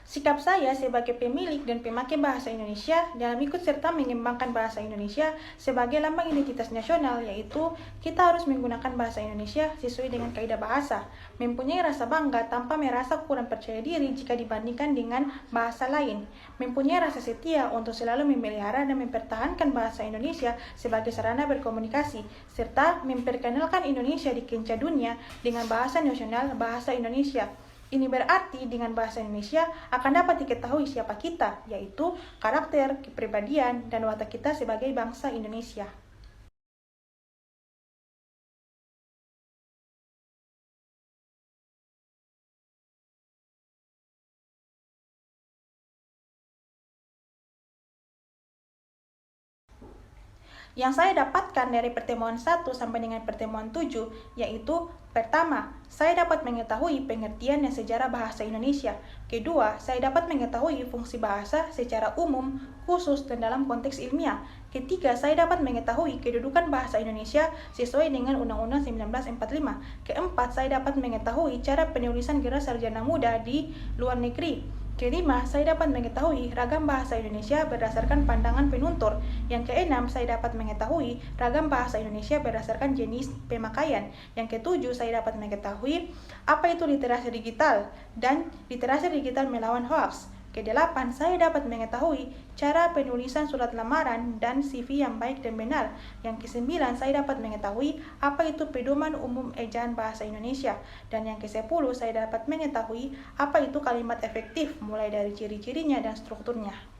Sikap saya sebagai pemilik dan pemakai bahasa Indonesia dalam ikut serta mengembangkan bahasa Indonesia sebagai lambang identitas nasional, yaitu kita harus menggunakan bahasa Indonesia sesuai dengan kaidah bahasa, mempunyai rasa bangga tanpa merasa kurang percaya diri jika dibandingkan dengan bahasa lain, mempunyai rasa setia untuk selalu memelihara dan mempertahankan bahasa Indonesia sebagai sarana berkomunikasi, serta memperkenalkan Indonesia di kancah dunia dengan bahasa nasional, bahasa Indonesia. Ini berarti dengan bahasa Indonesia akan dapat diketahui siapa kita, yaitu karakter, kepribadian, dan watak kita sebagai bangsa Indonesia. Yang saya dapatkan dari pertemuan 1 sampai dengan pertemuan 7, yaitu pertama, saya dapat mengetahui pengertian dan sejarah bahasa Indonesia. Kedua, saya dapat mengetahui fungsi bahasa secara umum, khusus, dan dalam konteks ilmiah. Ketiga, saya dapat mengetahui kedudukan bahasa Indonesia sesuai dengan Undang-Undang 1945. Keempat, saya dapat mengetahui cara penulisan gelar sarjana muda di luar negeri. Kelima, saya dapat mengetahui ragam bahasa Indonesia berdasarkan pandangan penutur. Yang keenam, saya dapat mengetahui ragam bahasa Indonesia berdasarkan jenis pemakaian. Yang ketujuh, saya dapat mengetahui apa itu literasi digital dan literasi digital melawan hoax. Kedelapan, saya dapat mengetahui cara penulisan surat lamaran dan CV yang baik dan benar. Yang kesembilan, saya dapat mengetahui apa itu pedoman umum ejaan bahasa Indonesia. Dan yang kesepuluh, saya dapat mengetahui apa itu kalimat efektif, mulai dari ciri-cirinya dan strukturnya.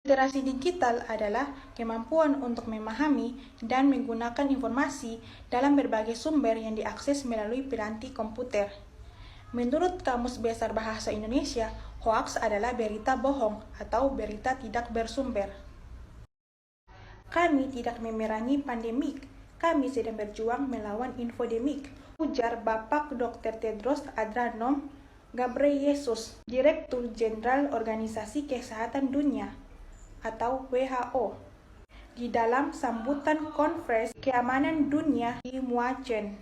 Literasi digital adalah kemampuan untuk memahami dan menggunakan informasi dalam berbagai sumber yang diakses melalui piranti komputer. Menurut Kamus Besar Bahasa Indonesia, hoaks adalah berita bohong atau berita tidak bersumber. Kami tidak memerangi pandemik, kami sedang berjuang melawan infodemik, ujar Bapak Dr. Tedros Adhanom Ghebreyesus, Direktur Jenderal Organisasi Kesehatan Dunia atau WHO, di dalam sambutan Konferensi Keamanan Dunia di Muachen.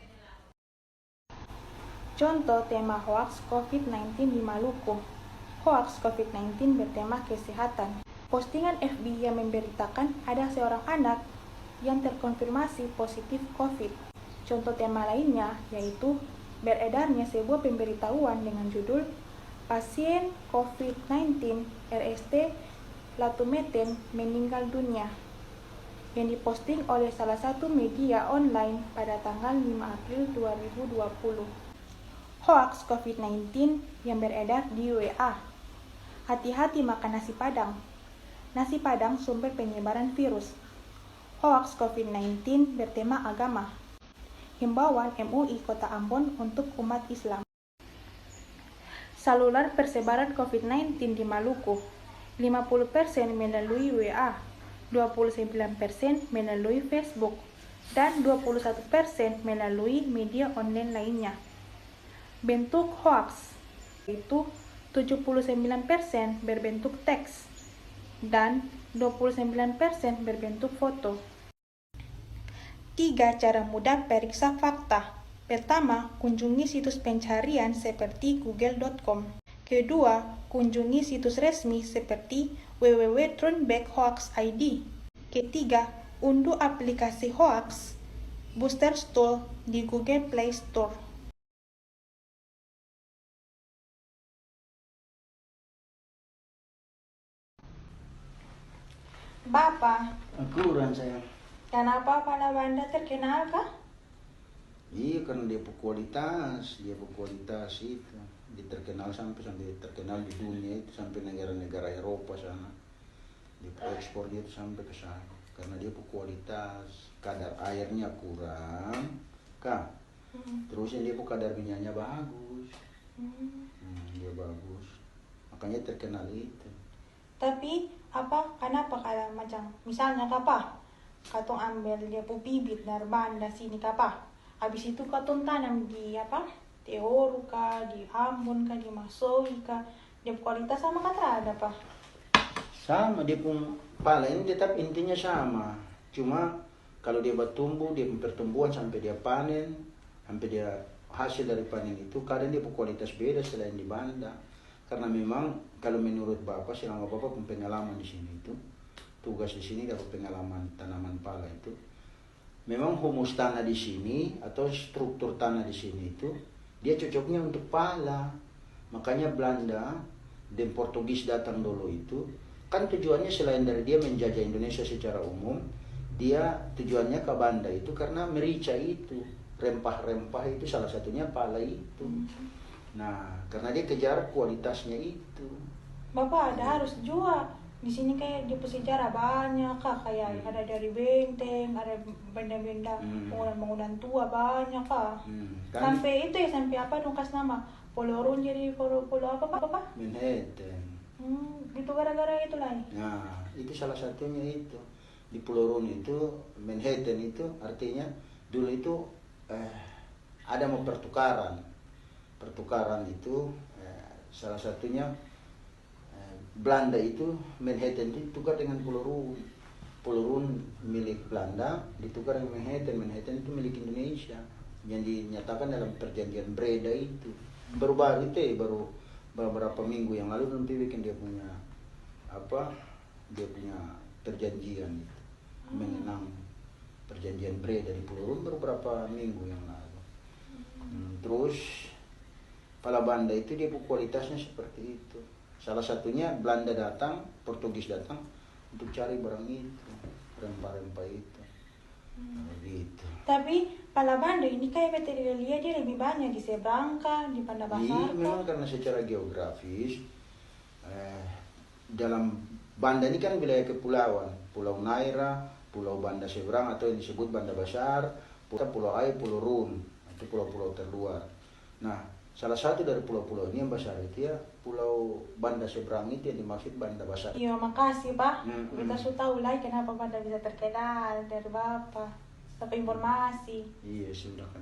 Contoh tema hoaks COVID-19 di Maluku. Hoaks COVID-19 bertema kesehatan. Postingan FB yang memberitakan ada seorang anak yang terkonfirmasi positif COVID. Contoh tema lainnya yaitu beredarnya sebuah pemberitahuan dengan judul Pasien COVID-19 RST Latumeten meninggal dunia, yang diposting oleh salah satu media online pada tanggal 5 April 2020. Hoaks COVID-19 yang beredar di WA. Hati-hati makan nasi padang. Nasi padang sumber penyebaran virus. Hoaks COVID-19 bertema agama. Himbauan MUI Kota Ambon untuk umat Islam. Saluran persebaran COVID-19 di Maluku. 50% melalui WA, 29% melalui Facebook, dan 21% melalui media online lainnya. Bentuk hoaks yaitu 79% berbentuk teks dan 29% berbentuk foto. 3 cara mudah periksa fakta. Pertama, kunjungi situs pencarian seperti google.com. Kedua, kunjungi situs resmi seperti www.throwbackhoax.id. Ketiga, unduh aplikasi hoax Booster Tool di Google Play Store. Bapak, Akuran sayang. kenapa pala Anda terkenal kah? Iya karena dia kualitas itu. Dia terkenal sampai terkenal di dunia itu, sampai negara-negara Eropa sana. Dia ekspor dia itu sampai ke sana karena dia kualitas. Kadar airnya kurang, kah? Terus dia kadar minyaknya bagus. Dia bagus. Makanya terkenal itu. Tapi kenapa kalau macam misalnya katong ambil dia bibit dari banda sini habis itu katong tanam di Tehoru kah, di Ambon kah, di Masohi kah, dia kualitas sama kah terhadap Pak? Sama, dia pun pala ini tetap intinya sama. Cuma kalau dia bertumbuh, dia pertumbuhan sampai dia panen, sampai dia hasil dari panen itu, kadang dia pun kualitas beda selain di Banda. Karena memang kalau menurut Bapak, selama Bapak pun pengalaman di sini itu, tugas di sini dapat pengalaman tanaman pala itu, memang humus tanah di sini atau struktur tanah di sini itu, dia cocoknya untuk pala. Makanya Belanda dan Portugis datang dulu itu, kan tujuannya selain dari dia menjajah Indonesia secara umum, dia tujuannya ke Banda itu karena merica itu, rempah-rempah itu salah satunya pala itu. Nah, karena dia kejar kualitasnya itu. Bapak ada harus jual. Di sini kayak di sejarah banyak kah, kayak ada dari benteng, ada benda-benda bangunan-bangunan tua banyak kah. Kan Sampai itu ya, sampai apa dong kas nama? Polorun jadi pulau apa Pak? Manhattan. Itu gara-gara itu lah. Nah, itu salah satunya itu. Di Pulau Rune itu, Manhattan itu artinya dulu itu ada mau pertukaran. Pertukaran itu salah satunya Belanda itu, Manhattan itu ditukar dengan Pulau Rune. Pulau Rune milik Belanda ditukar dengan Manhattan. Manhattan itu milik Indonesia yang dinyatakan dalam perjanjian Breda itu. Baru-baru itu baru beberapa minggu yang lalu nanti bikin dia punya perjanjian itu, mengenang perjanjian Breda di Pulau Rune beberapa minggu yang lalu. Terus pala Banda itu dia kualitasnya seperti itu. Salah satunya Belanda datang, Portugis datang untuk cari barang itu, rempah-rempah itu. Gitu. Tapi pala Banda ini kayak bete lihat dia lebih banyak di seberang kah, di Banda Basar. Iya, memang karena secara geografis dalam Banda ini kan wilayah kepulauan, Pulau Naira, Pulau Banda Seberang atau yang disebut Banda Basar, Pulau Ai, Pulau Rune, itu pulau-pulau terluar. Nah, salah satu dari pulau-pulau ini yang besar itu ya Pulau Banda Seberang itu yang dimaksud Banda Basar. Iya, makasih Pak. Kita sudah tahu lah kenapa Banda bisa terkenal dari Bapak. Dapat informasi. Iya, sudah kan.